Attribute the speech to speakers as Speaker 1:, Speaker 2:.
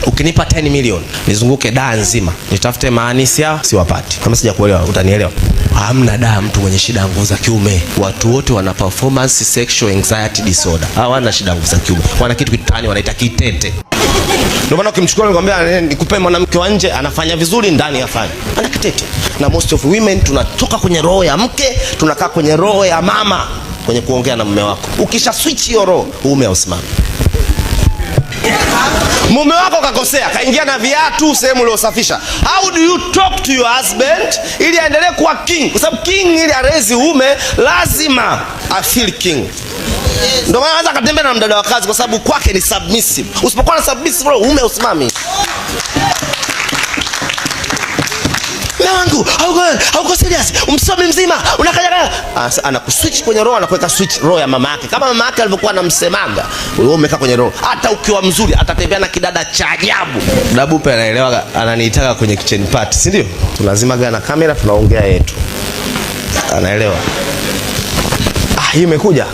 Speaker 1: Ukinipa 10 milioni nizunguke daa nzima nitafute maanisi hao, siwapati. Kama sijakuelewa utanielewa. Hamna daa mtu mwenye shida ya nguvu za kiume. Watu wote wana performance sexual anxiety disorder. Hawana shida ya nguvu za kiume, wana kitu kitani wanaita kitete. Ndio maana ukimchukua nikwambia nikupe mwanamke wa nje anafanya vizuri, ndani afanye ana kitete. Na most of women tunatoka kwenye roho ya mke tunakaa kwenye roho ya mama kwenye kuongea na mume wako. Ukisha switch hiyo roho, mume hausimami. Mume wako kakosea, kaingia na viatu sehemu uliosafisha. How do you talk to your husband ili aendelee kuwa king? Kwa sababu king ili arezi ume lazima a feel king. Ndio maana anaweza katembea na mdada wa kazi kwa sababu kwake ni submissive. Usipokuwa na submissive roho, ume usimami. Wangu, hauko serious. Umsomi mzima, unakaja anakuswitch kwenye roho, anakuweka switch roho ya mama yake. Kama mama yake alivyokuwa anamsemaga, wewe umekaa kwenye roho. Hata ukiwa mzuri, atatembea na kidada cha ajabu. Dabupe anaelewa, ananiitaka kwenye kitchen party, si ndio? Tulazima gana kamera tunaongea yetu. Anaelewa. Hii imekuja.